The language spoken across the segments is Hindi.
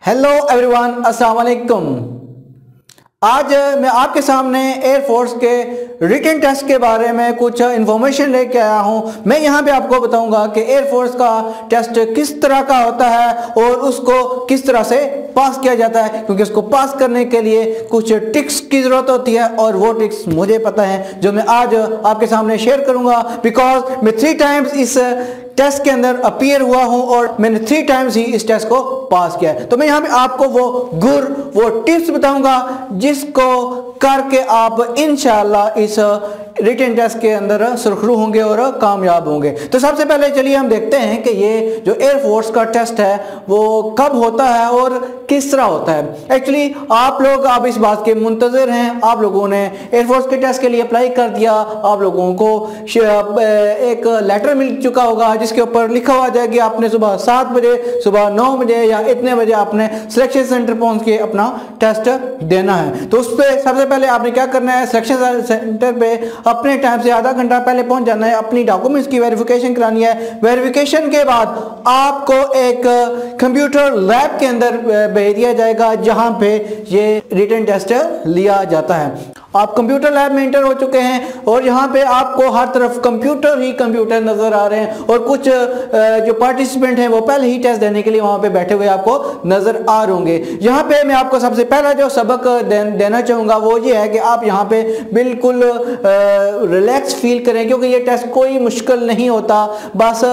हेलो एवरीवन, अस्सलाम वालेकुम। आज मैं आपके सामने एयरफोर्स के रिटन टेस्ट के बारे में कुछ इन्फॉर्मेशन लेके आया हूं। मैं यहां पे आपको बताऊंगा कि एयरफोर्स का टेस्ट किस तरह का होता है और उसको किस तरह से पास किया जाता है, क्योंकि उसको पास करने के लिए कुछ ट्रिक्स की ज़रूरत होती है और वो ट्रिक्स मुझे पता है जो मैं आज आपके सामने शेयर करूंगा। बिकॉज मैं 3 टाइम्स इस टेस्ट के अंदर अपीयर हुआ हूं और मैंने 3 टाइम्स ही इस टेस्ट को पास किया है। तो मैं यहाँ पे आपको वो टिप्स बताऊंगा जिसको करके आप इंशाल्लाह इस रिटन टेस्ट के अंदर सुरखरू होंगे और कामयाब होंगे। तो सबसे पहले चलिए हम देखते हैं कि ये जो एयरफोर्स का टेस्ट है वो कब होता है और किस तरह होता है। एक्चुअली आप लोग अब इस बात के मुंतजर हैं, आप लोगों ने एयरफोर्स के टेस्ट के लिए अप्लाई कर दिया, आप लोगों को एक लेटर मिल चुका होगा जिसके ऊपर लिखा हुआ जाए कि आपने सुबह 7 बजे, सुबह 9 बजे या इतने बजे आपने सिलेक्शन सेंटर पहुंच के अपना टेस्ट देना है। तो उस पर सबसे पहले आपने क्या करना है, सिलेक्शन सेंटर पे अपने टाइम से आधा घंटा पहले पहुंच जाना है, अपनी डॉक्यूमेंट्स की वेरिफिकेशन करानी है। वेरिफिकेशन के बाद आपको एक कंप्यूटर लैब के अंदर भेज दिया जाएगा जहां पे ये रिटन टेस्ट लिया जाता है। आप कंप्यूटर लैब में एंटर हो चुके हैं और यहाँ पे आपको हर तरफ कंप्यूटर ही कंप्यूटर नजर आ रहे हैं और कुछ जो पार्टिसिपेंट हैं वो पहले ही टेस्ट देने के लिए वहाँ पे बैठे हुए आपको नजर आ रहे होंगे। यहाँ पे मैं आपको सबसे पहला जो सबक देना चाहूँगा वो ये है कि आप यहाँ पे बिल्कुल रिलैक्स फील करें, क्योंकि ये टेस्ट कोई मुश्किल नहीं होता, बस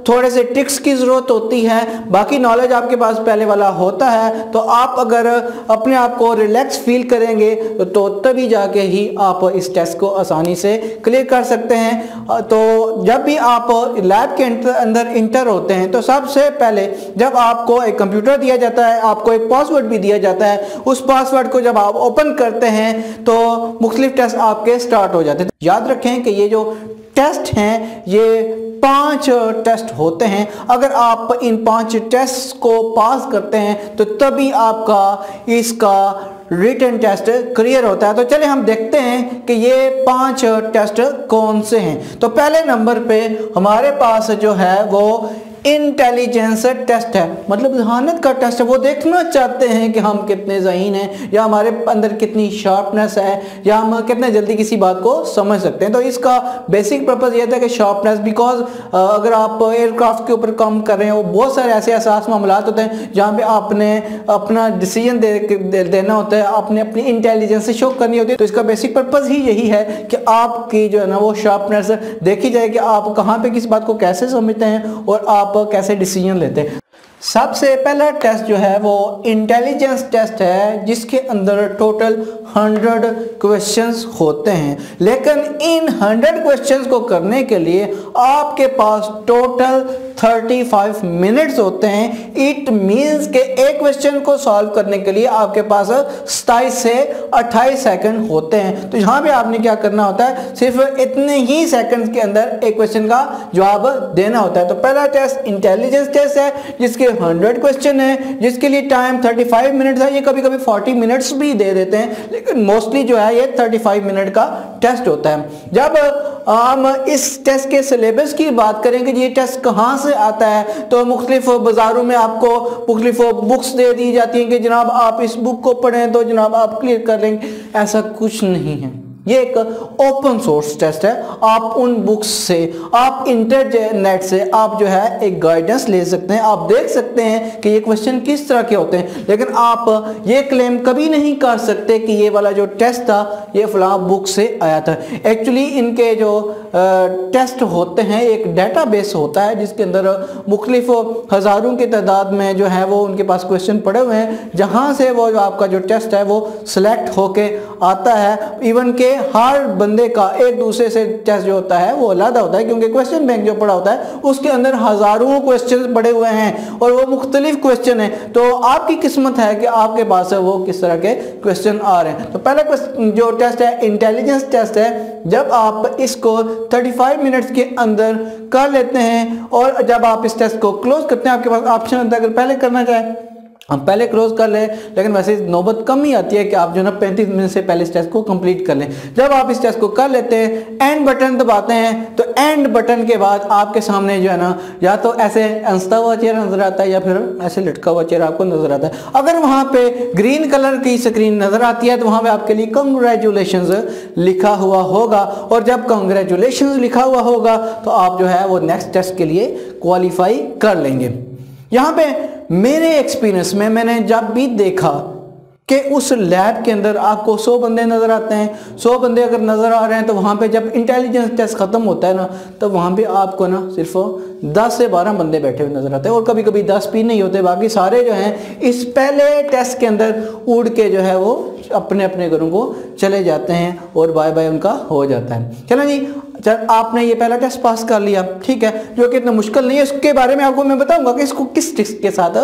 थोड़े से ट्रिक्स की ज़रूरत होती है। बाकी नॉलेज आपके पास पहले वाला होता है, तो आप अगर अपने आप को रिलैक्स फील करेंगे तो तभी जाके ही आप इस टेस्ट को आसानी से क्लियर कर सकते हैं। तो जब भी आप लैब के अंदर इंटर होते हैं तो सबसे पहले जब आपको एक कंप्यूटर दिया जाता है, आपको एक पासवर्ड भी दिया जाता है, उस पासवर्ड को जब आप ओपन करते हैं तो मुख्तलिफ टेस्ट आपके स्टार्ट हो जाते हैं। याद रखें कि ये जो टेस्ट हैं ये 5 टेस्ट होते हैं। अगर आप इन 5 टेस्ट को पास करते हैं तो तभी आपका इसका रिटन टेस्ट क्लियर होता है। तो चलिए हम देखते हैं कि ये 5 टेस्ट कौन से हैं। तो पहले नंबर पे हमारे पास जो है वो इंटेलिजेंस टेस्ट है, मतलब जहानत का टेस्ट है। वो देखना चाहते हैं कि हम कितने ज़हीन हैं या हमारे अंदर कितनी शार्पनेस है या हम कितने जल्दी किसी बात को समझ सकते हैं। तो इसका बेसिक पर्पज़ ये था कि शार्पनेस, बिकॉज अगर आप एयरक्राफ्ट के ऊपर काम कर रहे हो बहुत सारे ऐसे एहसास मामलात होते हैं जहाँ पे आपने अपना डिसीजन देना होता है, आपने अपनी इंटेलिजेंस से शो करनी होती है। तो इसका बेसिक पर्पज़ ही यही है कि आपकी जो है ना वो शार्पनेस देखी जाए कि आप कहाँ पे किस बात को कैसे समझते हैं और आप कैसे डिसीजन लेते हैं। सबसे पहला टेस्ट जो है वो इंटेलिजेंस टेस्ट है, जिसके अंदर टोटल 100 क्वेश्चंस होते हैं। लेकिन इन 100 क्वेश्चंस को करने के लिए आपके पास टोटल 35 मिनट्स होते हैं। इट मींस के एक क्वेश्चन को सॉल्व करने के लिए आपके पास 27 से 28 सेकंड होते हैं। तो यहाँ पे आपने क्या करना होता है, सिर्फ इतने ही सेकंड्स के अंदर एक क्वेश्चन का जवाब देना होता है। तो पहला टेस्ट इंटेलिजेंस टेस्ट है जिसके 100 क्वेश्चन है, जिसके लिए टाइम 35 मिनट्स है। ये कभी कभी 40 मिनट्स भी दे देते हैं, लेकिन मोस्टली जो है ये 35 मिनट का टेस्ट होता है। जब हम इस टेस्ट के सिलेबस की बात करेंगे, ये टेस्ट कहाँ से आता है, तो मुख्तलिफ बाज़ारों में आपको मुख्तलिफ बुक्स दे दी जाती हैं कि जनाब आप इस बुक को पढ़ें तो जनाब आप क्लियर कर लेंगे। ऐसा कुछ नहीं है, ये एक ओपन सोर्स टेस्ट है। आप उन बुक्स से, आप इंटरनेट से आप जो है एक गाइडेंस ले सकते हैं, आप देख सकते हैं कि ये क्वेश्चन किस तरह के होते हैं, लेकिन आप ये क्लेम कभी नहीं कर सकते कि ये वाला जो टेस्ट था ये फलां बुक से आया था। एक्चुअली इनके जो टेस्ट होते हैं एक डेटाबेस होता है जिसके अंदर मुख्तलिफ हज़ारों की तादाद में जो है वो उनके पास क्वेश्चन पड़े हुए हैं, जहाँ से वो जो आपका जो टेस्ट है वो सिलेक्ट होके आता है। इवन के हर बंदे का एक दूसरे से टेस्ट जो होता है वो अलग होता है, क्योंकि क्वेश्चन बैंक जो पड़ा होता है उसके अंदर हज़ारों क्वेश्चन पड़े हुए हैं और वो मुख्तलिफ क्वेश्चन है। तो आपकी किस्मत है कि आपके पास है वो किस तरह के क्वेश्चन आ रहे हैं। तो पहला जो टेस्ट है इंटेलिजेंस टेस्ट है। जब आप इसको 35 मिनट्स के अंदर कर लेते हैं और जब आप इस टेस्ट को क्लोज करते हैं, आपके पास ऑप्शन होता है, अगर पहले करना चाहे हम पहले क्रॉस कर लें, लेकिन वैसे नौबत कम ही आती है कि आप जो ना 35 मिनट से पहले इस टेस्ट को कंप्लीट कर लें। जब आप इस टेस्ट को कर लेते हैं, एंड बटन दबाते हैं, तो एंड बटन के बाद आपके सामने जो है ना या तो ऐसे हंसता हुआ चेहरा नजर आता है या फिर ऐसे लटका हुआ चेहरा आपको नजर आता है। अगर वहां पे ग्रीन कलर की स्क्रीन नजर आती है तो वहां पे आपके लिए कांग्रेचुलेशंस लिखा हुआ होगा, और जब कांग्रेचुलेशंस लिखा हुआ होगा तो आप जो है वो नेक्स्ट टेस्ट के लिए क्वालिफाई कर लेंगे। यहाँ पे मेरे एक्सपीरियंस में मैंने जब भी देखा कि उस लैब के अंदर आपको 100 बंदे नज़र आते हैं, 100 बंदे अगर नज़र आ रहे हैं तो वहाँ पे जब इंटेलिजेंस टेस्ट ख़त्म होता है ना, तो वहाँ पे आपको ना सिर्फ 10 से 12 बंदे बैठे हुए नज़र आते हैं, और कभी कभी 10 भी नहीं होते। बाकी सारे जो हैं इस पहले टेस्ट के अंदर उड़ के जो है वो अपने अपने घरों को चले जाते हैं और बाय बाय उनका हो जाता है। चलो जी, जब आपने ये पहला टेस्ट पास कर लिया, ठीक है, जो कि इतना मुश्किल नहीं है, इसके बारे में आपको मैं बताऊंगा कि इसको किस ट्रिक्स के साथ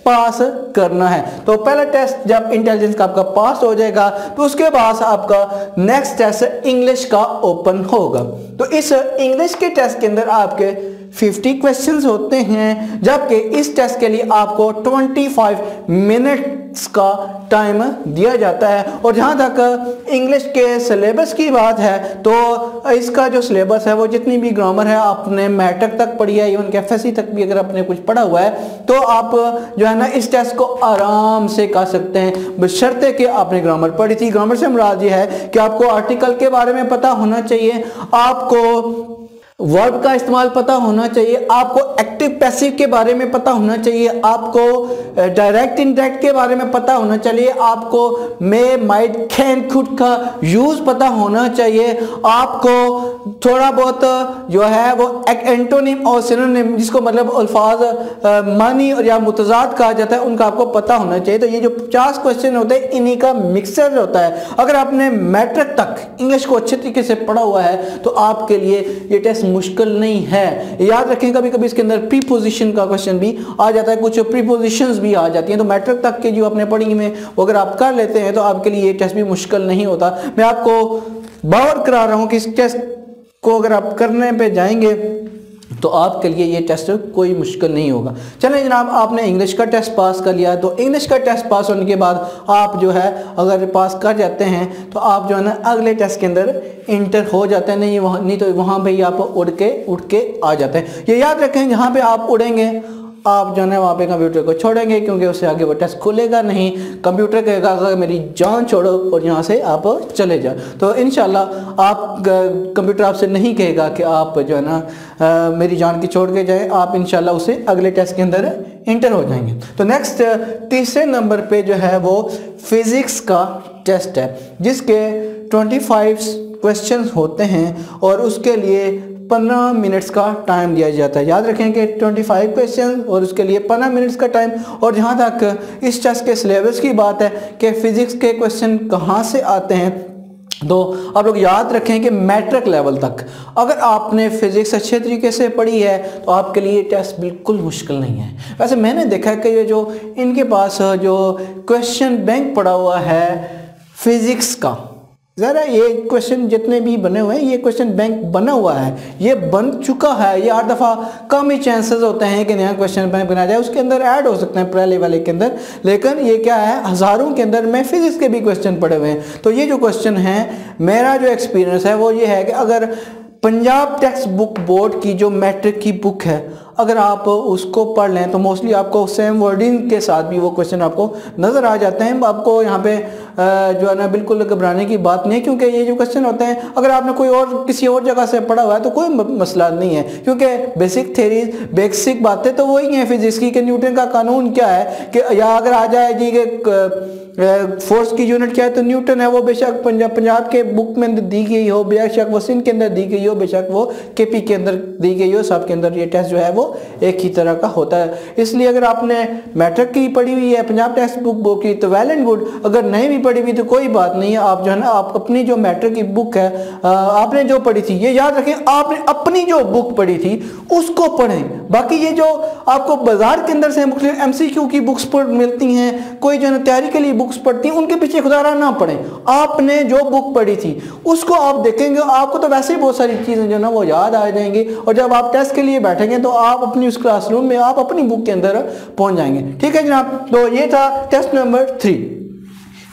पास करना है। तो पहला टेस्ट जब इंटेलिजेंस का आपका पास हो जाएगा तो उसके बाद आपका नेक्स्ट टेस्ट इंग्लिश का ओपन होगा। तो इस इंग्लिश के टेस्ट के अंदर आपके 50 क्वेश्चंस होते हैं, जबकि इस टेस्ट के लिए आपको 25 मिनट्स का टाइम दिया जाता है। और जहाँ तक इंग्लिश के सिलेबस की बात है तो इसका जो सिलेबस है वो जितनी भी ग्रामर है आपने मैट्रिक तक पढ़ी है, इवन एफएससी तक भी अगर आपने कुछ पढ़ा हुआ है तो आप जो है ना इस टेस्ट को आराम से कर सकते हैं, बशर्ते कि आपने ग्रामर पढ़ी थी। ग्रामर से मुराद ये है कि आपको आर्टिकल के बारे में पता होना चाहिए, आपको वर्ब का इस्तेमाल पता होना चाहिए, आपको एक्टिव पैसिव के बारे में पता होना चाहिए, आपको डायरेक्ट इनडायरेक्ट के बारे में पता होना चाहिए, आपको मे माइट कैन कुड का यूज पता होना चाहिए, आपको थोड़ा बहुत जो है वो एंटोनिम और सिनोनिम जिसको मतलब अल्फाज मानी और या मुतजाद कहा जाता है उनका आपको पता होना चाहिए। तो ये जो 50 क्वेश्चन होते हैं इन्हीं का मिक्सर होता है। अगर आपने मैट्रिक तक इंग्लिश को अच्छे तरीके से पढ़ा हुआ है तो आपके लिए ये टेस्ट मुश्किल नहीं है। याद रखें कभी कभी इसके अंदर प्रीपोजिशन का क्वेश्चन भी आ जाता है, कुछ प्रीपोजिशंस भी आ जाती हैं। तो मैट्रिक तक के जो अपने पढ़ी में वो अगर आप कर लेते हैं तो आपके लिए ये टेस्ट भी मुश्किल नहीं होता। मैं आपको बावर करा रहा हूं कि इस टेस्ट को अगर आप करने पे जाएंगे तो आपके लिए ये टेस्ट कोई मुश्किल नहीं होगा। चलें जनाब, आपने इंग्लिश का टेस्ट पास कर लिया, तो इंग्लिश का टेस्ट पास होने के बाद आप जो है अगर पास कर जाते हैं तो आप जो है ना अगले टेस्ट के अंदर इंटर हो जाते हैं। नहीं तो वहाँ पे आप उड़ के आ जाते हैं। ये याद रखें, जहाँ पे आप उड़ेंगे आप जो है वहाँ पे कंप्यूटर को छोड़ेंगे, क्योंकि उससे आगे वो टेस्ट खुलेगा नहीं। कंप्यूटर कहेगा अगर मेरी जान छोड़ो और यहाँ से आप चले जाओ। तो इंशाल्लाह आप कंप्यूटर आपसे नहीं कहेगा कि आप जो है ना मेरी जान की छोड़ के जाए, आप इंशाल्लाह उसे अगले टेस्ट के अंदर इंटर हो जाएंगे। तो नेक्स्ट तीसरे नंबर पे जो है वो फिज़िक्स का टेस्ट है, जिसके 25 क्वेश्चन होते हैं और उसके लिए 15 मिनट्स का टाइम दिया जाता है। याद रखें कि 25 क्वेश्चन और उसके लिए 15 मिनट्स का टाइम। और जहाँ तक इस टेस्ट के सिलेबस की बात है कि फ़िज़िक्स के क्वेश्चन कहाँ से आते हैं, तो आप लोग याद रखें कि मैट्रिक लेवल तक अगर आपने फिज़िक्स अच्छे तरीके से पढ़ी है तो आपके लिए टेस्ट बिल्कुल मुश्किल नहीं है। वैसे मैंने देखा है कि ये जो इनके पास जो क्वेश्चन बैंक पड़ा हुआ है फिज़िक्स का, ज़रा ये क्वेश्चन जितने भी बने हुए हैं ये क्वेश्चन बैंक बना हुआ है, ये बन चुका है। ये 8 दफ़ा कम ही चांसेस होते हैं कि नया क्वेश्चन बैंक बना जाए, उसके अंदर ऐड हो सकते हैं पहले वाले के अंदर, लेकिन ये क्या है हज़ारों के अंदर में फिज़िक्स के भी क्वेश्चन पड़े हुए हैं। तो ये जो क्वेश्चन है, मेरा जो एक्सपीरियंस है वो ये है कि अगर पंजाब टेक्स्ट बुक बोर्ड की जो मैट्रिक की बुक है अगर आप उसको पढ़ लें तो मोस्टली आपको सेम वर्डिंग के साथ भी वो क्वेश्चन आपको नज़र आ जाते हैं। आपको यहाँ पे जो है ना बिल्कुल घबराने की बात नहीं है, क्योंकि ये जो क्वेश्चन होते हैं अगर आपने कोई और किसी और जगह से पढ़ा हुआ है तो कोई मसला नहीं है, क्योंकि बेसिक थेरीज बेसिक बातें तो वही हैं फिजिक्स की। कि न्यूटन का कानून क्या है कि या अगर आ जाए जी कि फोर्स की यूनिट क्या है तो न्यूटन है, वो बेशक पंजाब के बुक में दी गई हो, बेशक वो सिंध के अंदर दी गई हो, बेशक वो केपी के अंदर दी गई हो, सब के अंदर ये टेस्ट जो है वो एक ही तरह का होता है। इसलिए अगर आपने मैट्रिक की पढ़ी हुई है पंजाब टेक्स्ट बुक की तो वेल एंड गुड, अगर नहीं भी पढ़ी हुई तो कोई बात नहीं है। आप जो है ना आप अपनी जो मैट्रिक की बुक है आपने जो पढ़ी थी, ये याद रखें आपने अपनी जो बुक पढ़ी थी उसको पढ़ें। बाकी ये जो आपको बाजार के अंदर से मुख्तलिफ MCQ की बुक्स पर मिलती हैं, कोई जो है ना तैयारी के लिए बुक्स पढ़ती हैं, उनके पीछे खुदारा ना पढ़ें। आपने जो बुक पढ़ी थी उसको आप देखेंगे, आपको तो वैसे ही बहुत सारी चीज़ें जो ना वो याद आ जाएंगी, और जब आप टेस्ट के लिए बैठेंगे तो आप अपनी उस क्लासरूम में आप अपनी बुक के अंदर पहुंच जाएंगे। ठीक है जनाब, तो ये था टेस्ट नंबर 3।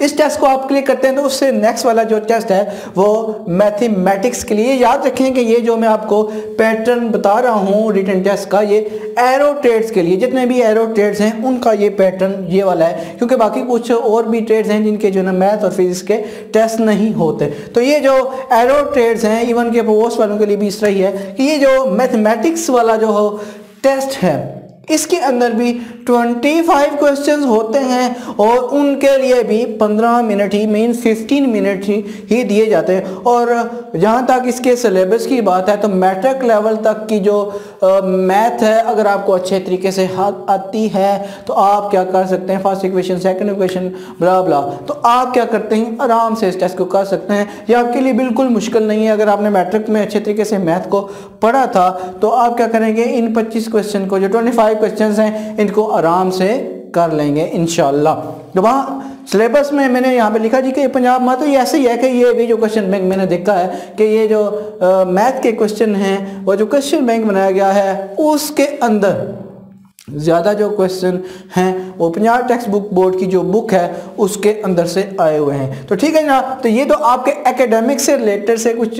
इस टेस्ट को आप क्लिक करते हैं तो उससे नेक्स्ट वाला जो टेस्ट है वो मैथमेटिक्स के लिए। याद रखें कि ये जो मैं आपको पैटर्न बता रहा हूँ रिटन टेस्ट का, ये एरो ट्रेड्स के लिए, जितने भी एरो ट्रेड्स हैं उनका ये पैटर्न ये वाला है, क्योंकि बाकी कुछ और भी ट्रेड्स हैं जिनके जो ना मैथ और फिजिक्स के टेस्ट नहीं होते। तो ये जो एरो ट्रेड्स हैं इवन के पोस्ट वालों के लिए भी इस तरह ही है कि ये जो मैथमेटिक्स वाला जो हो टेस्ट है इसके अंदर भी 25 क्वेश्चंस होते हैं और उनके लिए भी 15 मिनट ही मीन 15 मिनट ही दिए जाते हैं। और जहाँ तक इसके सिलेबस की बात है तो मैट्रिक लेवल तक की जो मैथ है अगर आपको अच्छे तरीके से आती है तो आप क्या कर सकते हैं, फर्स्ट इक्वेशन सेकंड इक्वेशन ब्ला ब्ला, तो आप क्या करते हैं आराम से इस टेस्ट को कर सकते हैं। ये आपके लिए बिल्कुल मुश्किल नहीं है। अगर आपने मैट्रिक में अच्छे तरीके से मैथ को पढ़ा था तो आप क्या करेंगे, इन 25 क्वेश्चन को जो 25 क्वेश्चंस हैं इनको आराम से कर लेंगे इंशाल्लाह। तो वहाँ सिलेबस में मैंने यहाँ पे लिखा जी कि पंजाब में तो ये ऐसे ही है कि ये भी जो क्वेश्चन बैंक मैंने देखा है कि ये जो मैथ के क्वेश्चन हैं वो जो क्वेश्चन बैंक बनाया गया है उसके अंदर ज़्यादा जो क्वेश्चन हैं वो पंजाब टेक्स्ट बुक बोर्ड की जो बुक है उसके अंदर से आए हुए हैं। तो ठीक है ना, तो ये तो आपके एकेडमिक से रिलेटेड से कुछ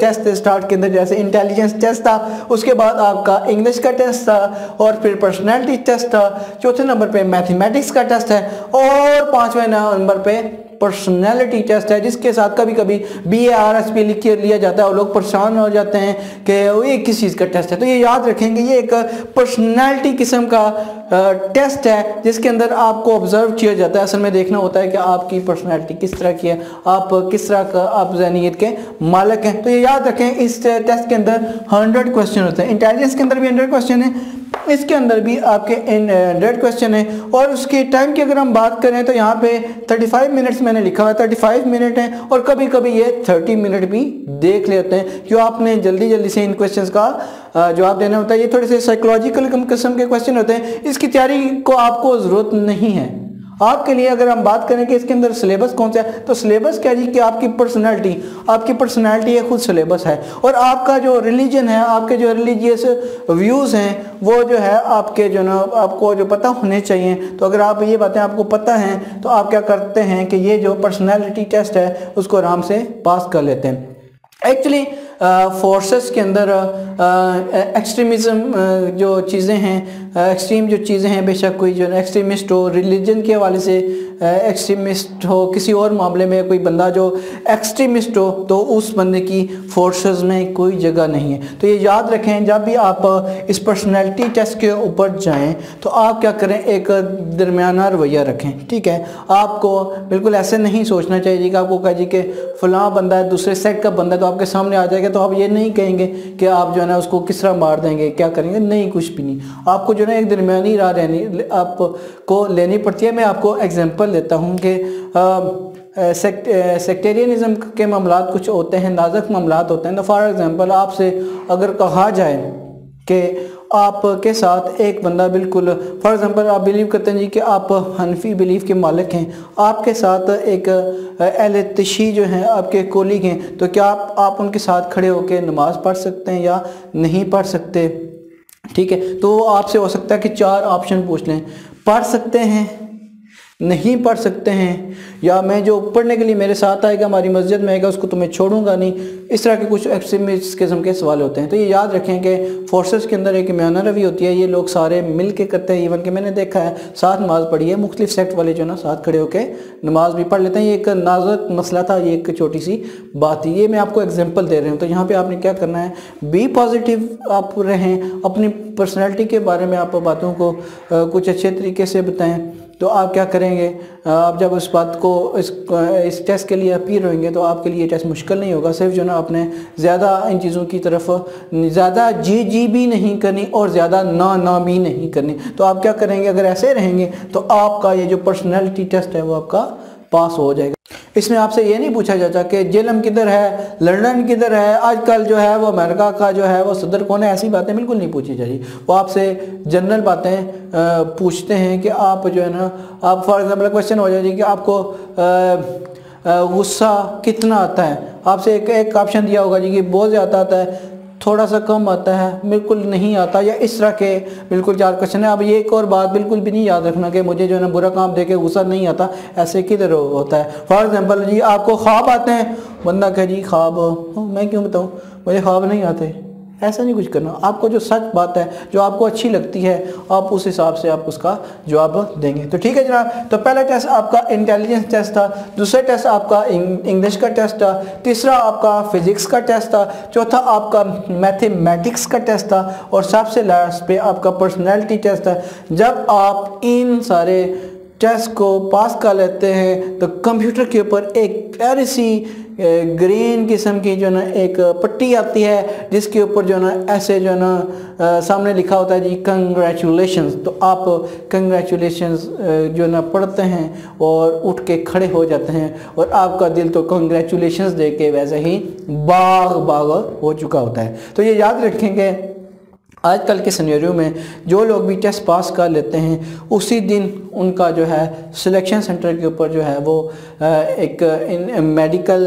टेस्ट स्टार्ट के अंदर, जैसे इंटेलिजेंस टेस्ट था, उसके बाद आपका इंग्लिश का टेस्ट था और फिर पर्सनैलिटी टेस्ट था, चौथे नंबर पे मैथमेटिक्स का टेस्ट है और पाँचवें नंबर पे पर्सनैलिटी टेस्ट है, जिसके साथ कभी कभी BARSP लिख के लिया जाता है और लोग परेशान हो जाते हैं कि ये किस चीज़ का टेस्ट है। तो ये याद रखेंगे ये एक पर्सनैलिटी किस्म का टेस्ट है जिसके अंदर आपको ऑब्जर्व किया जाता है। असल में देखना होता है कि आपकी पर्सनैलिटी किस तरह की है, आप किस तरह का आप ज़हनियत के मालिक हैं। तो ये याद रखें इस टेस्ट के अंदर 100 क्वेश्चन होते हैं। इंटेलिजेंस के अंदर भी 100 क्वेश्चन है, इसके अंदर भी आपके 100 क्वेश्चन है। और उसके टाइम की अगर हम बात करें तो यहाँ पे 35 मिनट्स मैंने लिखा हुआ है, 35 मिनट है और कभी कभी ये 30 मिनट भी देख लेते हैं क्यों आपने जल्दी जल्दी से इन क्वेश्चंस का जवाब देना होता है। ये थोड़े से साइकोलॉजिकल किस्म के क्वेश्चन होते हैं, इसकी तैयारी को आपको ज़रूरत नहीं है आपके लिए। अगर हम बात करें कि इसके अंदर सिलेबस कौन सा है तो सिलेबस क्या जी कि आपकी पर्सनैलिटी ये खुद सिलेबस है। और आपका जो रिलीजन है, आपके जो रिलीजियस व्यूज़ हैं वो जो है आपके जो ना आपको जो पता होने चाहिए। तो अगर आप ये बातें आपको पता हैं तो आप क्या करते हैं कि ये जो पर्सनैलिटी टेस्ट है उसको आराम से पास कर लेते हैं। एक्चुअली फोर्सेस के अंदर एक्सट्रीमिज़म जो चीज़ें हैं, एक्सट्रीम जो चीज़ें हैं, बेशक कोई जो एक्सट्रीमिस्ट हो रिलीजन के हवाले से एक्सट्रीमिस्ट हो, किसी और मामले में कोई बंदा जो एक्सट्रीमिस्ट हो तो उस बंदे की फोर्सेस में कोई जगह नहीं है। तो ये याद रखें जब भी आप इस पर्सनैलिटी टेस्ट के ऊपर जाएं तो आप क्या करें, एक दरमियाना रवैया रखें। ठीक है, आपको बिल्कुल ऐसे नहीं सोचना चाहिए कि आपको कहा जी कि फ़लाँ बंदा है दूसरे सेट का बंदा है तो आपके सामने आ जाएगा तो आप ये नहीं कहेंगे कि आप जो है ना उसको किस तरह मार देंगे, क्या करेंगे, नहीं, कुछ भी नहीं। आपको जो है ना एक दरमियानी राह आपको लेनी पड़ती है। मैं आपको एग्जांपल लेता हूँ कि सेक्टेरियनिज़म के मामलात कुछ होते हैं, नाजुक मामलात होते हैं। तो फॉर एग्जांपल आपसे अगर कहा जाए कि आपके साथ एक बंदा बिल्कुल, फॉर एग्जांपल आप बिलीव करते हैं जी कि आप हनफी बिलीफ के मालिक हैं, आपके साथ एक अहले तशी जो हैं आपके कोलीग हैं, तो क्या आप उनके साथ खड़े होकर नमाज़ पढ़ सकते हैं या नहीं पढ़ सकते? ठीक है, तो आपसे हो सकता है कि 4 ऑप्शन पूछ लें, पढ़ सकते हैं, नहीं पढ़ सकते हैं, या मैं जो पढ़ने के लिए मेरे साथ आएगा हमारी मस्जिद में आएगा उसको तो मैं छोड़ूंगा नहीं। इस तरह के कुछ एक्सट्रीमिस्ट किस्म के सवाल होते हैं। तो ये याद रखें कि फोर्सेस के अंदर एक म्याना रवि होती है, ये लोग सारे मिल के करते हैं। इवन के मैंने देखा है साथ नमाज़ पढ़ी है, मुख्तलिफ सेक्ट वाले जो ना साथ खड़े होकर नमाज भी पढ़ लेते हैं। ये एक नाजुक मसला था, ये एक छोटी सी बात थी, ये मैं आपको एग्जाम्पल दे रहा हूँ। तो यहाँ पर आपने क्या करना है, बी पॉजिटिव आप रहें, अपनी पर्सनैलिटी के बारे में आप बातों को कुछ अच्छे तरीके से बताएँ। तो आप क्या करेंगे, आप जब उस बात को इस टेस्ट के लिए अपीयर होंगे तो आपके लिए टेस्ट मुश्किल नहीं होगा। सिर्फ जो ना आपने ज़्यादा इन चीज़ों की तरफ ज़्यादा जी भी नहीं करनी और ज़्यादा ना भी नहीं करनी। तो आप क्या करेंगे, अगर ऐसे रहेंगे तो आपका ये जो पर्सनैलिटी टेस्ट है वो आपका पास हो जाएगा। इसमें आपसे ये नहीं पूछा जाता कि जेलम किधर है, लंदन किधर है, आजकल जो है वो अमेरिका का जो है वो सदर कौन है, ऐसी बातें बिल्कुल नहीं पूछी जाती। वो आपसे जनरल बातें पूछते हैं कि आप जो है ना, आप फॉर एग्जांपल क्वेश्चन हो जाए कि आपको गुस्सा कितना आता है, आपसे एक ऑप्शन दिया होगा जी कि बहुत ज़्यादा आता है, थोड़ा सा कम आता है, बिल्कुल नहीं आता, या इस तरह के बिल्कुल 4 क्वेश्चन है। अब ये एक और बात बिल्कुल भी नहीं याद रखना कि मुझे जो है ना बुरा काम देके गुस्सा नहीं आता, ऐसे किधर होता है। फॉर एग्जांपल जी आपको ख्वाब आते हैं, बंदा कहे जी ख्वाब मैं क्यों बताऊँ, मुझे ख्वाब नहीं आते, ऐसा नहीं कुछ करना। आपको जो सच बात है, जो आपको अच्छी लगती है, आप उस हिसाब से आप उसका जवाब देंगे। तो ठीक है जनाब, तो पहला टेस्ट आपका इंटेलिजेंस टेस्ट था, दूसरा टेस्ट आपका इंग्लिश का टेस्ट था, तीसरा आपका फिजिक्स का टेस्ट था, चौथा आपका मैथमेटिक्स का टेस्ट था, और सबसे लास्ट पे आपका पर्सनैलिटी टेस्ट था। जब आप इन सारे टेस्ट को पास कर लेते हैं तो कंप्यूटर के ऊपर एक प्यारी सी ग्रीन किस्म की जो ना एक पट्टी आती है, जिसके ऊपर जो ना ऐसे जो ना सामने लिखा होता है जी कंग्रेचुलेशंस। तो आप कंग्रेचुलेशंस जो ना पढ़ते हैं और उठ के खड़े हो जाते हैं, और आपका दिल तो कंग्रेचुलेशंस दे के वैसे ही बाग बाग हो चुका होता है। तो ये याद रखेंगे, आजकल के सिनेरियो में जो लोग भी टेस्ट पास कर लेते हैं उसी दिन उनका जो है सिलेक्शन सेंटर के ऊपर जो है वो एक मेडिकल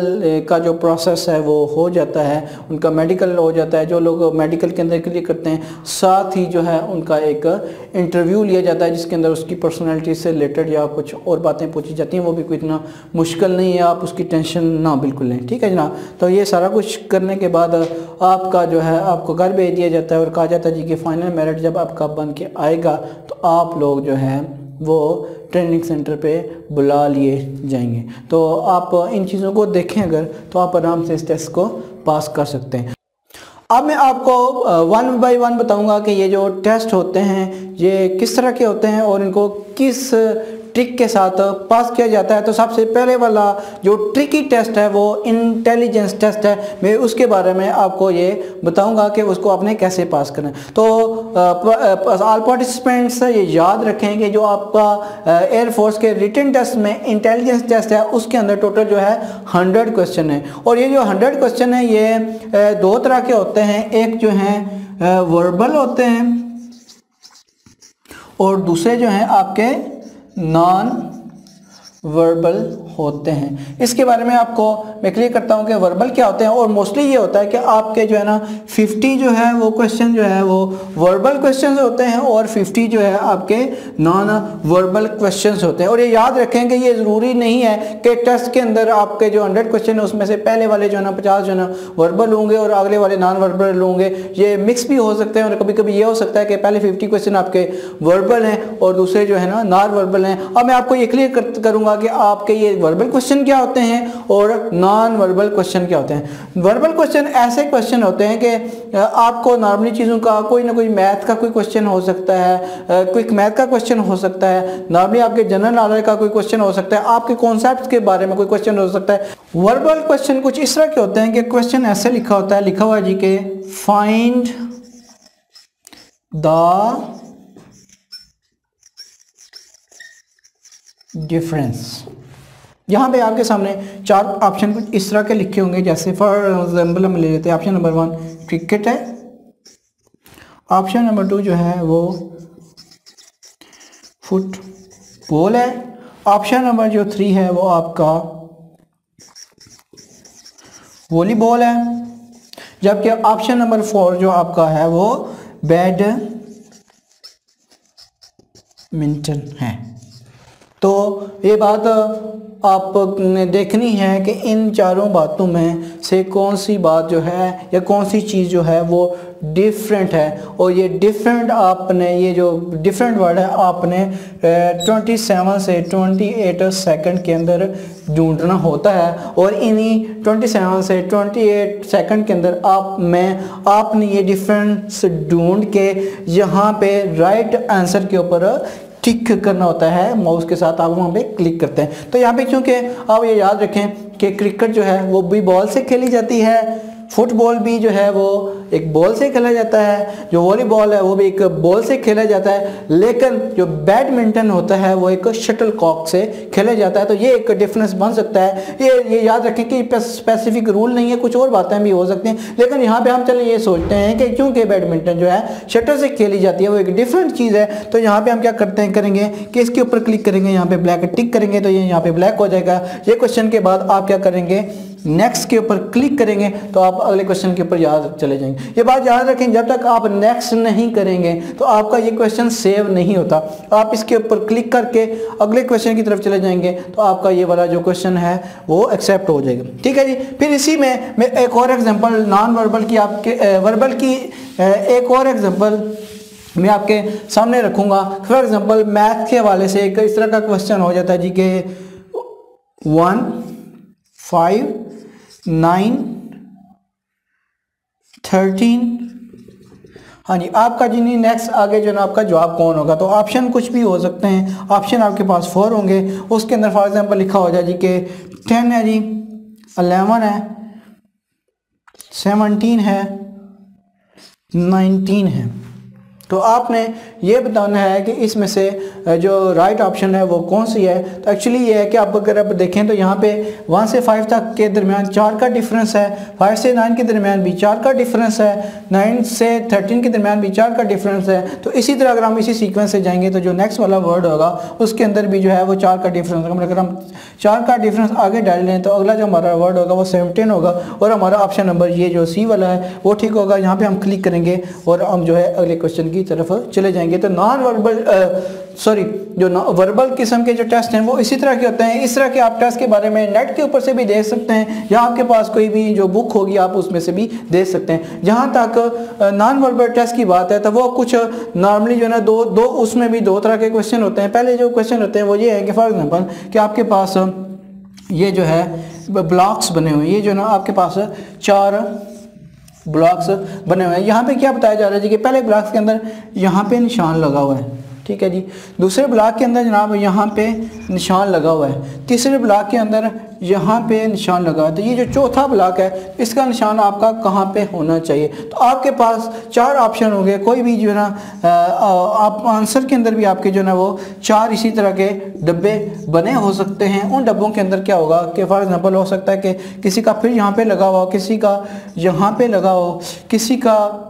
का जो प्रोसेस है वो हो जाता है, उनका मेडिकल हो जाता है। जो लोग मेडिकल के अंदर क्लियर करते हैं, साथ ही जो है उनका एक इंटरव्यू लिया जाता है जिसके अंदर उसकी पर्सनैलिटी से रिलेटेड या कुछ और बातें पूछी जाती हैं। वो भी कोई इतना मुश्किल नहीं है, आप उसकी टेंशन ना बिल्कुल लें, ठीक है जनाब। तो ये सारा कुछ करने के बाद आपका जो है आपको घर भेज दिया जाता है और कहा जाता है जी कि फाइनल मेरिट जब आपका बन के आएगा तो आप लोग जो है वो ट्रेनिंग सेंटर पे बुला लिए जाएंगे। तो आप इन चीज़ों को देखें अगर, तो आप आराम से इस टेस्ट को पास कर सकते हैं। अब मैं आपको 1 बाय 1 बताऊंगा कि ये जो टेस्ट होते हैं ये किस तरह के होते हैं और इनको किस ट्रिक के साथ पास किया जाता है। तो सबसे पहले वाला जो ट्रिकी टेस्ट है वो इंटेलिजेंस टेस्ट है। मैं उसके बारे में आपको ये बताऊंगा कि उसको आपने कैसे पास करना है। तो ऑल पार्टिसिपेंट्स ये याद रखें कि जो आपका एयरफोर्स के रिटन टेस्ट में इंटेलिजेंस टेस्ट है उसके अंदर टोटल जो है 100 क्वेश्चन है, और ये जो 100 क्वेश्चन है ये 2 तरह के होते हैं। एक जो है वर्बल होते हैं और दूसरे जो हैं आपके नॉन वर्बल होते हैं। इसके बारे में आपको मैं क्लियर करता हूं कि वर्बल क्या होते हैं। और मोस्टली ये होता है कि आपके जो है ना 50 जो है वो क्वेश्चन जो है वो वर्बल क्वेश्चंस होते हैं और 50 जो है आपके नॉन वर्बल क्वेश्चंस होते हैं। और ये याद रखें कि ये ज़रूरी नहीं है कि टेस्ट के अंदर आपके जो 100 क्वेश्चन है उसमें से पहले वाले जो है ना 50 जो है ना वर्बल होंगे और अगले वाले नॉन वर्बल होंगे। ये मिक्स भी हो सकते हैं और कभी कभी ये हो सकता है कि पहले 50 क्वेश्चन आपके वर्बल हैं और दूसरे जो है ना नॉन वर्बल हैं। अब मैं आपको ये क्लियर करूँगा कि आपके ये वर्बल क्वेश्चन क्या होते हैं और नॉन वर्बल क्वेश्चन क्या होते हैं। वर्बल क्वेश्चन ऐसे क्वेश्चन होते हैं कि आपको नॉर्मली चीज़ों का कोई ना कोई मैथ का कोई क्वेश्चन हो सकता है, क्विक मैथ का क्वेश्चन हो सकता है, नॉर्मली आपके जनरल नॉलेज का कोई क्वेश्चन हो सकता है, आपके कॉन्सेप्ट्स के बारे में कोई क्वेश्चन हो सकता है। वर्बल क्वेश्चन कुछ इस तरह के होते हैं कि क्वेश्चन ऐसे लिखा होता है, लिखा हुआ है जी के फाइंड द डिफरेंस। यहाँ पे आपके सामने 4 ऑप्शन कुछ इस तरह के लिखे होंगे, जैसे फॉर एग्जाम्पल हम ले लेते हैं ऑप्शन नंबर 1 क्रिकेट है, ऑप्शन नंबर 2 जो है वो फुटबॉल है, ऑप्शन नंबर जो 3 है वो आपका वॉलीबॉल है, जबकि ऑप्शन नंबर 4 जो आपका है वो बैडमिंटन है। तो ये बात आपने देखनी है कि इन चारों बातों में से कौन सी बात जो है या कौन सी चीज़ जो है वो डिफरेंट है। और ये डिफरेंट आपने ये जो डिफरेंट वर्ड है आपने 27 से 28 सेकंड के अंदर ढूंढना होता है। और इन्हीं 27 से 28 सेकंड के अंदर आपने ये डिफरेंस ढूंढ के यहाँ पे राइट आंसर के ऊपर टिक करना होता है। माउस के साथ आप वहाँ पे क्लिक करते हैं। तो यहाँ पे चूँकि आप ये याद रखें कि क्रिकेट जो है वो भी बॉल से खेली जाती है, फुटबॉल भी जो है वो एक बॉल से खेला जाता है, जो वॉलीबॉल है वो भी एक बॉल से खेला जाता है, लेकिन जो बैडमिंटन होता है वो एक शटल कॉक से खेला जाता है। तो ये एक डिफरेंस बन सकता है। ये याद रखें कि स्पेसिफिक रूल नहीं है, कुछ और बातें भी हो सकती हैं, लेकिन यहाँ पे हम चले ये सोचते हैं कि क्योंकि बैडमिंटन जो है शटल से खेली जाती है वो एक डिफरेंट चीज़ है। तो यहाँ पर हम क्या करेंगे कि इसके ऊपर क्लिक करेंगे, यहाँ पर ब्लैक टिक करेंगे तो ये यहाँ पर ब्लैक हो जाएगा। ये क्वेश्चन के बाद आप क्या करेंगे, नेक्स्ट के ऊपर क्लिक करेंगे तो आप अगले क्वेश्चन के ऊपर याद चले जाएंगे। ये बात याद रखें, जब तक आप नेक्स्ट नहीं करेंगे तो आपका ये क्वेश्चन सेव नहीं होता। आप इसके ऊपर क्लिक करके अगले क्वेश्चन की तरफ चले जाएंगे तो आपका ये वाला जो क्वेश्चन है वो एक्सेप्ट हो जाएगा। ठीक है जी। फिर इसी में मैं एक और एग्जांपल नॉन वर्बल की आपके वर्बल की एक और एग्जांपल मैं आपके सामने रखूंगा। फॉर एग्जांपल मैथ के हवाले से एक इस तरह का क्वेश्चन हो जाता है जी के 1 5 9 13, हाँ जी, आपका जी नहीं नेक्स्ट आगे जो ना आपका जवाब कौन होगा। तो ऑप्शन कुछ भी हो सकते हैं, ऑप्शन आपके पास 4 होंगे। उसके अंदर फॉर एग्जांपल लिखा हो जाए जी के 10 है जी, 11 है, 17 है, 19 है। तो आपने ये बताना है कि इसमें से जो राइट ऑप्शन है वो कौन सी है। तो एक्चुअली ये है कि आप अगर आप देखें तो यहाँ पे 1 से 5 तक के दरमियान 4 का डिफरेंस है, 5 से 9 के दरमियान भी 4 का डिफरेंस है, 9 से 13 के दरमियान भी 4 का डिफरेंस है। तो इसी तरह अगर हम इसी सीक्वेंस से जाएंगे तो जो नेक्स्ट वाला वर्ड होगा उसके अंदर भी जो है वो 4 का डिफरेंस होगा। अगर हम 4 का डिफरेंस आगे डाल लें तो अगला जो हमारा वर्ड होगा वो 17 होगा और हमारा ऑप्शन नंबर ये जो सी वाला है वो ठीक होगा। यहाँ पे हम क्लिक करेंगे और हम जो है अगले क्वेश्चन की तरफ चले जाएंगे। तो नॉन वर्बल जो वर्बल किस्म के जो टेस्ट हैं वो इसी तरह के होते हैं। इस तरह के आप टेस्ट के बारे में नेट के ऊपर से भी देख सकते हैं या आपके पास कोई भी जो बुक होगी आप उसमें से भी देख सकते हैं। जहाँ तक नॉन वर्बल टेस्ट की बात है तो वो कुछ नॉर्मली जो है ना दो उसमें भी 2 तरह के क्वेश्चन होते हैं। पहले जो क्वेश्चन होते हैं वो ये है कि फॉर एग्जाम्पल कि आपके पास ये जो है ब्लॉक्स बने हुए हैं, ये जो ना आपके पास 4 ब्लॉक्स बने हुए हैं। यहाँ पे क्या बताया जा रहा है जी कि पहले ब्लॉक्स के अंदर यहाँ पे निशान लगा हुआ है, ठीक है जी। दूसरे ब्लॉक के अंदर जनाब यहाँ पे निशान लगा हुआ है, तीसरे ब्लॉक के अंदर यहाँ पे निशान लगा है। तो ये जो चौथा ब्लॉक है इसका निशान आपका कहाँ पे होना चाहिए। तो आपके पास 4 ऑप्शन होंगे, कोई भी जो है ना आप आंसर के अंदर भी आपके जो है ना वो 4 इसी तरह के डब्बे बने हो सकते हैं। उन डब्बों के अंदर क्या होगा कि फॉर एग्जांपल हो सकता है कि किसी का फिर यहाँ पे लगा हुआ हो, किसी का यहाँ पे लगा हो, किसी का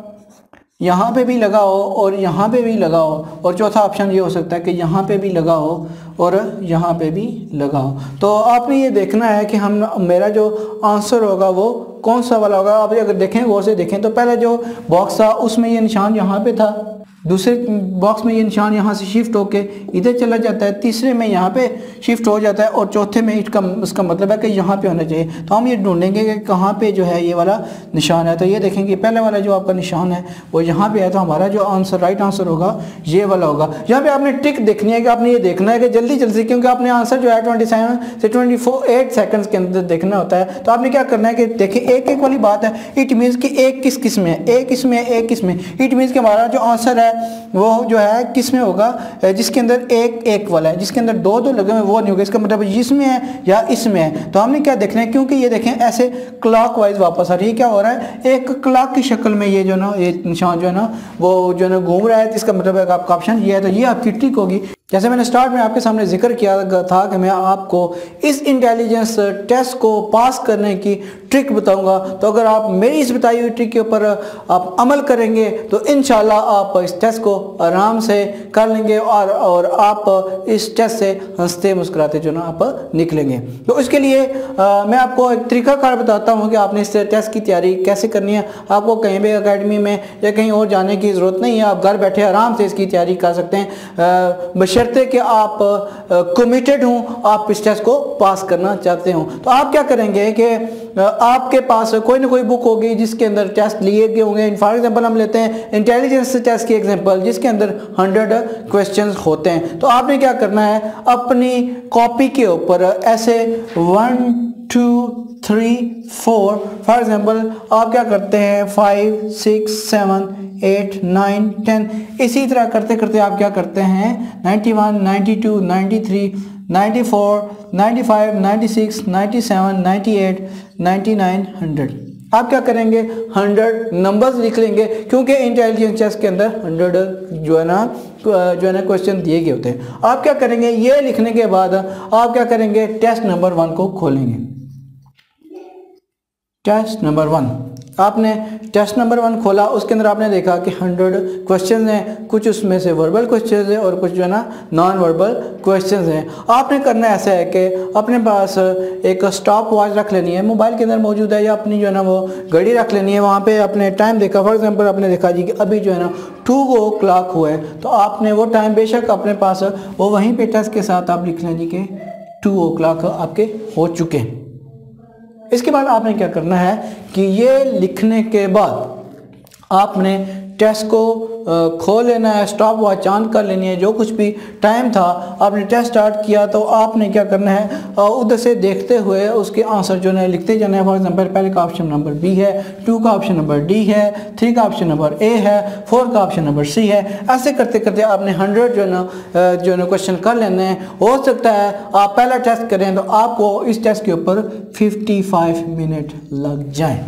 यहाँ पे भी लगा हो और यहाँ पे भी लगा हो, और चौथा ऑप्शन ये हो सकता है कि यहाँ पे भी लगा हो और यहाँ पे भी लगा हो। तो आपने ये देखना है कि हम मेरा जो आंसर होगा वो कौन सा वाला होगा। आप अगर देखें गौर से देखें तो पहले जो बॉक्स था उसमें ये निशान यहाँ पे था, दूसरे बॉक्स में ये निशान यहाँ से शिफ्ट होके इधर चला जाता है, तीसरे में यहाँ पे शिफ्ट हो जाता है और चौथे में इसका मतलब है कि यहाँ पे होना चाहिए। तो हम ये ढूंढेंगे कि कहाँ पे जो है ये वाला निशान है। तो ये देखेंगे पहले वाला जो आपका निशान है वो यहाँ पे है, तो हमारा जो आंसर राइट आंसर होगा ये वाला होगा। यहाँ पे आपने ट्रिक देखनी है कि आपने ये देखना है कि जल्दी जल्दी, क्योंकि आपने आंसर जो है 27 से 8 सेकंड्स के अंदर देखना होता है। तो आपने क्या करना है कि देखिए एक एक वाली बात है, इट मीन्स कि एक किस में है, एक इसमें एक इसमें, इट मीन्स कि हमारा जो आंसर है वो जो है किस में होगा, जिसके अंदर एक एक वाला है, जिसके अंदर 2 लगे हुए वो नहीं होगा। इसका मतलब इसमें है या इसमें है। तो हमने क्या देखना है, क्योंकि ये देखें ऐसे क्लॉकवाइज वापस आ रही है, क्या हो रहा है एक क्लॉक की शक्ल में ये जो ना ये निशान जो है ना वो जो है ना घूम रहा है। इसका मतलब है कि आपका ऑप्शन ये है। तो ये आपकी ट्रिक होगी। जैसे मैंने स्टार्ट में आपके सामने जिक्र किया था कि मैं आपको इस इंटेलिजेंस टेस्ट को पास करने की ट्रिक बताऊंगा। तो अगर आप मेरी इस बताई हुई ट्रिक के ऊपर आप अमल करेंगे तो इंशाल्लाह आप इस टेस्ट को आराम से कर लेंगे और आप इस टेस्ट से हंसते मुस्कुराते जो ना आप निकलेंगे। तो इसके लिए मैं आपको एक तरीकाकार बताता हूँ कि आपने इस टेस्ट की तैयारी कैसे करनी है। आपको कहीं भी अकेडमी में या कहीं और जाने की ज़रूरत नहीं है, आप घर बैठे आराम से इसकी तैयारी कर सकते हैं, बशर्ते कि आप कमिटेड हों, आप इस टेस्ट को पास करना चाहते हो। तो आप क्या करेंगे कि आपके पास कोई ना कोई बुक होगी जिसके अंदर टेस्ट लिए गए होंगे। फॉर एग्जांपल हम लेते हैं इंटेलिजेंस टेस्ट की एग्जांपल, जिसके अंदर 100 क्वेश्चंस होते हैं। तो आपने क्या करना है, अपनी कॉपी के ऊपर ऐसे 1 2 3 4 फॉर एग्जांपल आप क्या करते हैं 5 6 7 8 9 10, इसी तरह करते करते आप क्या करते हैं 91 92 93 94 95 96 97 98 99 100। आप क्या करेंगे 100 नंबर्स लिख लेंगे, क्योंकि इंटेलिजेंस टेस्ट के अंदर 100 जो है ना क्वेश्चन दिए गए होते हैं। आप क्या करेंगे, ये लिखने के बाद आप क्या करेंगे टेस्ट नंबर 1 को खोलेंगे। टेस्ट नंबर 1 आपने टेस्ट नंबर 1 खोला, उसके अंदर आपने देखा कि 100 क्वेश्चन हैं, कुछ उसमें से वर्बल क्वेश्चन हैं और कुछ जो है ना नॉन वर्बल क्वेश्चन हैं। आपने करना ऐसा है कि अपने पास एक स्टॉप वॉच रख लेनी है, मोबाइल के अंदर मौजूद है, या अपनी जो है ना वो घड़ी रख लेनी है, वहाँ पे अपने टाइम देखा, फॉर एग्जांपल आपने देखा जी कि अभी जो है ना 2 o'clock हुआ है, तो आपने वो टाइम बेशक अपने पास वो वहीं पे टेस्ट के साथ आप लिख लें जी कि 2 o'clock आपके हो चुके हैं। इसके बाद आपने क्या करना है कि ये लिखने के बाद आपने टेस्ट को खोल लेना है, स्टॉप वॉच ऑन कर लेनी है, जो कुछ भी टाइम था आपने टेस्ट स्टार्ट किया तो आपने क्या करना है उधर से देखते हुए उसके आंसर जो है लिखते जाना है। फॉर एग्जांपल पहले का ऑप्शन नंबर बी है, 2 का ऑप्शन नंबर डी है, 3 का ऑप्शन नंबर ए है, 4 का ऑप्शन नंबर सी है। ऐसे करते करते आपने 100 जो है ना क्वेश्चन कर लेने हैं। हो सकता है आप पहला टेस्ट करें तो आपको इस टेस्ट के ऊपर 55 मिनट लग जाएँ,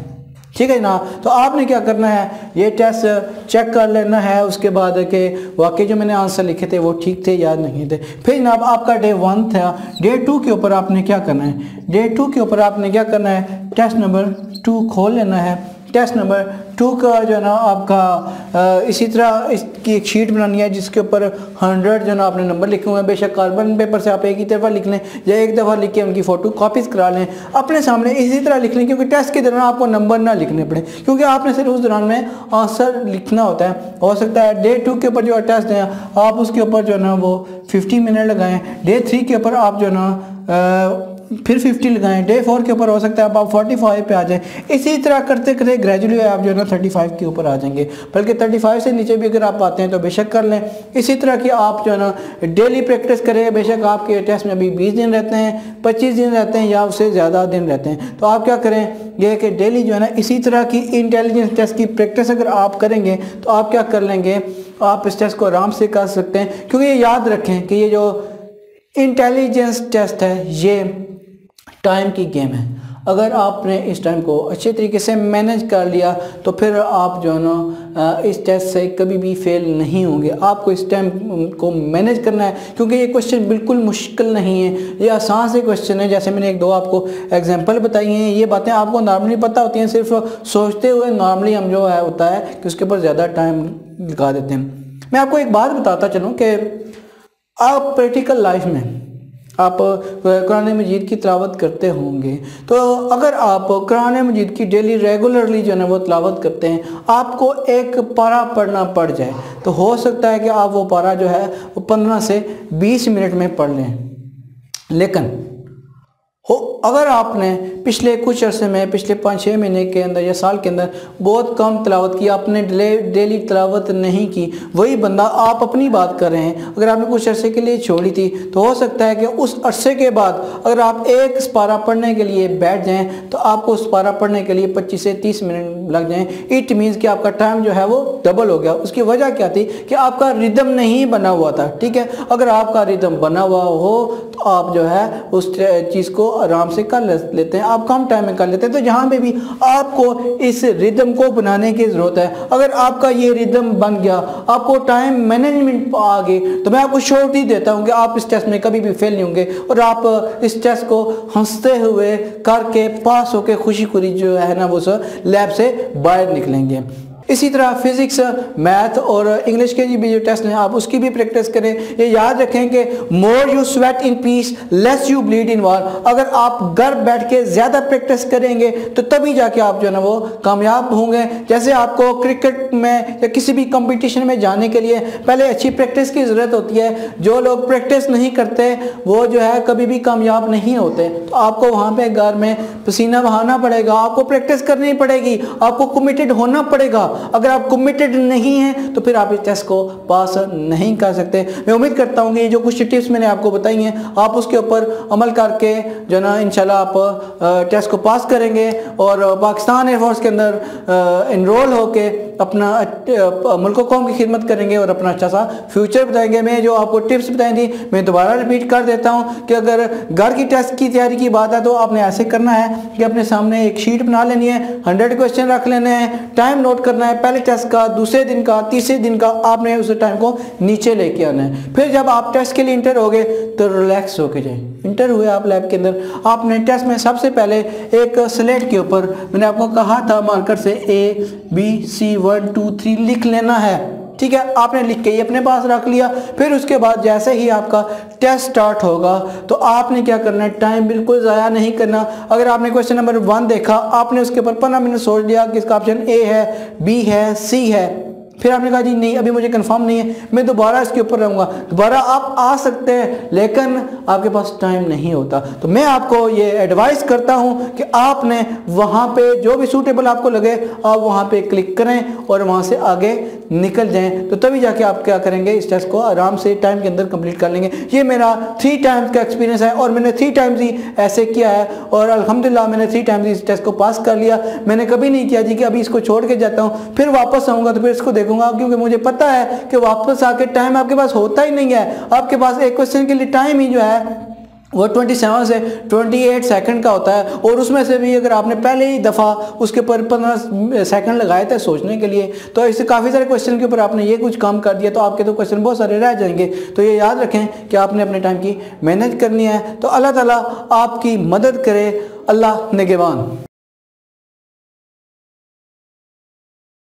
ठीक है ना। तो आपने क्या करना है, ये टेस्ट चेक कर लेना है उसके बाद के वाकई जो मैंने आंसर लिखे थे वो ठीक थे या नहीं थे। फिर जनाब आपका डे 1 था, डे 2 के ऊपर आपने क्या करना है, डे 2 के ऊपर आपने क्या करना है, टेस्ट नंबर 2 खोल लेना है। टेस्ट नंबर 2 का जो है ना आपका इसी तरह इसकी एक शीट बनानी है जिसके ऊपर 100 जो है ना आपने नंबर लिखे हुए हैं। बेशक कार्बन पेपर से आप एक ही दफ़ा लिख लें या एक दफ़ा लिख के उनकी फ़ोटो कॉपीज़ करा लें, अपने सामने इसी तरह लिख लें, क्योंकि टेस्ट के दौरान आपको नंबर ना लिखने पड़े, क्योंकि आपने सिर्फ उस दौरान में आंसर लिखना होता है। हो सकता है डे 2 के ऊपर जो टेस्ट है आप उसके ऊपर जो है ना वो 50 मिनट लगाएं, डे 3 के ऊपर आप जो है ना फिर 50 लगाएं, डे 4 के ऊपर हो सकता है आप 45 पे आ जाएं। इसी तरह करते करते ग्रेजुअली आप जो है ना 35 के ऊपर आ जाएंगे, बल्कि 35 से नीचे भी अगर आप आते हैं तो बेशक कर लें। इसी तरह की आप जो है ना डेली प्रैक्टिस करें। बेशक आपके टेस्ट में अभी 20 दिन रहते हैं, 25 दिन रहते हैं या उससे ज़्यादा दिन रहते हैं, तो आप क्या करें ये कि डेली जो है ना इसी तरह की इंटेलिजेंस टेस्ट की प्रैक्टिस अगर आप करेंगे तो आप क्या कर लेंगे, आप इस टेस्ट को आराम से कर सकते हैं। क्योंकि ये याद रखें कि ये जो इंटेलिजेंस टेस्ट है ये टाइम की गेम है। अगर आपने इस टाइम को अच्छे तरीके से मैनेज कर लिया तो फिर आप जो है ना इस टेस्ट से कभी भी फेल नहीं होंगे। आपको इस टाइम को मैनेज करना है, क्योंकि ये क्वेश्चन बिल्कुल मुश्किल नहीं है, ये आसान से क्वेश्चन है। जैसे मैंने 1-2 आपको एग्जांपल बताई हैं, ये बातें आपको नॉर्मली पता होती हैं, सिर्फ सोचते हुए नॉर्मली हम जो है होता है कि उसके ऊपर ज़्यादा टाइम लगा देते हैं। मैं आपको एक बात बताता चलूँ कि आप प्रैक्टिकल लाइफ में आप कुरान मजीद की तिलावत करते होंगे, तो अगर आप कुरान मजीद की डेली रेगुलरली जो है वो तिलावत करते हैं, आपको एक पारा पढ़ना पड़ जाए तो हो सकता है कि आप वो पारा जो है वो 15 से 20 मिनट में पढ़ लें। लेकिन अगर आपने पिछले कुछ अरसे में, पिछले 5-6 महीने के अंदर या साल के अंदर बहुत कम तिलावत की, आपने डेली तिलावत नहीं की, वही बंदा आप अपनी बात कर रहे हैं, अगर आपने कुछ अरसे के लिए छोड़ी थी तो हो सकता है कि उस अरसे के बाद अगर आप एक पारा पढ़ने के लिए बैठ जाएं तो आपको उस पारा पढ़ने के लिए 25 से 30 मिनट लग जाएं। इट मीन्स कि आपका टाइम जो है वो डबल हो गया। उसकी वजह क्या थी कि आपका रिदम नहीं बना हुआ था, ठीक है। अगर आपका रिदम बना हुआ हो तो आप जो है उस चीज़ को आराम से कर लेते हैं, आप कम टाइम में कर लेते हैं। तो जहाँ पे भी आपको इस रिदम को बनाने की ज़रूरत है, अगर आपका ये रिदम बन गया, आपको टाइम मैनेजमेंट आ गई, तो मैं आपको श्योरिटी देता हूँ कि आप इस टेस्ट में कभी भी फेल नहीं होंगे और आप इस टेस्ट को हंसते हुए करके पास होकर खुशी खुशी जो है ना वो लैब से बाहर निकलेंगे। इसी तरह फिज़िक्स, मैथ और इंग्लिश के भी जो टेस्ट हैं आप उसकी भी प्रैक्टिस करें। ये याद रखें कि more you sweat in peace less you bleed in war. अगर आप घर बैठ के ज़्यादा प्रैक्टिस करेंगे तो तभी जाके आप जो है ना वो कामयाब होंगे। जैसे आपको क्रिकेट में या किसी भी कंपटीशन में जाने के लिए पहले अच्छी प्रैक्टिस की ज़रूरत होती है। जो लोग प्रैक्टिस नहीं करते वो जो है कभी भी कामयाब नहीं होते। तो आपको वहाँ पर घर में पसीना बहाना पड़ेगा, आपको प्रैक्टिस करनी पड़ेगी, आपको कमिटेड होना पड़ेगा। अगर आप कमिटेड नहीं हैं तो फिर आप इस टेस्ट को पास नहीं कर सकते। मैं उम्मीद करता हूँ कि ये जो कुछ टिप्स मैंने आपको बताई हैं आप उसके ऊपर अमल करके जो ना इंशाल्लाह आप टेस्ट को पास करेंगे और पाकिस्तान एयरफोर्स के अंदर इनरोल होके अपना मुल्क कौम की खिदमत करेंगे और अपना अच्छा सा फ्यूचर बताएंगे। मैं जो आपको टिप्स बताई थी मैं दोबारा रिपीट कर देता हूँ कि अगर घर की टेस्ट की तैयारी की बात है तो आपने ऐसे करना है कि अपने सामने एक शीट बना लेनी है, 100 क्वेश्चन रख लेने हैं, टाइम नोट करना है, पहले टेस्ट का, दूसरे दिन का, तीसरे दिन का, आपने उस टाइम को नीचे लेके आना है। फिर जब आप टेस्ट के लिए इंटर हो गए तो रिलैक्स होके जाए। इंटर हुए आप लैब के अंदर, आपने टेस्ट में सबसे पहले एक स्लेट के ऊपर मैंने आपको कहा था मार्कर से ABC 1 2 3 लिख लेना है, ठीक है। आपने लिख के ही अपने पास रख लिया। फिर उसके बाद जैसे ही आपका टेस्ट स्टार्ट होगा तो आपने क्या करना है, टाइम बिल्कुल ज़ाया नहीं करना। अगर आपने क्वेश्चन नंबर 1 देखा, आपने उसके ऊपर 15 मिनट सोच लिया कि इसका ऑप्शन A है, B है, C है, फिर आपने कहा जी नहीं अभी मुझे कंफर्म नहीं है, मैं दोबारा इसके ऊपर रहूँगा। दोबारा आप आ सकते हैं लेकिन आपके पास टाइम नहीं होता। तो मैं आपको ये एडवाइस करता हूँ कि आपने वहाँ पे जो भी सूटेबल आपको लगे आप वहाँ पे क्लिक करें और वहाँ से आगे निकल जाएं, तो तभी जाके आप क्या करेंगे, इस टेस्ट को आराम से टाइम के अंदर कंप्लीट कर लेंगे। ये मेरा 3 टाइम्स का एक्सपीरियंस है और मैंने 3 टाइम्स ही ऐसे किया है और अल्हम्दुलिल्लाह मैंने 3 टाइम्स इस टेस्ट को पास कर लिया। मैंने कभी नहीं किया जी कि अभी इसको छोड़ के जाता हूँ फिर वापस आऊँगा तो फिर इसको देखूंगा, क्योंकि मुझे पता है कि वापस आके टाइम आपके पास होता ही नहीं है। आपके पास एक क्वेश्चन के लिए टाइम ही जो है वो 27 से 28 सेकंड का होता है और उसमें से भी अगर आपने पहले ही दफ़ा उसके ऊपर 15 सेकंड लगाए थे सोचने के लिए, तो इससे काफ़ी सारे क्वेश्चन के ऊपर आपने ये कुछ काम कर दिया तो आपके तो क्वेश्चन बहुत सारे रह जाएंगे। तो ये याद रखें कि आपने अपने टाइम की मेहनत करनी है। तो अल्लाह ताला आपकी मदद करे। अल्लाह निगहबान।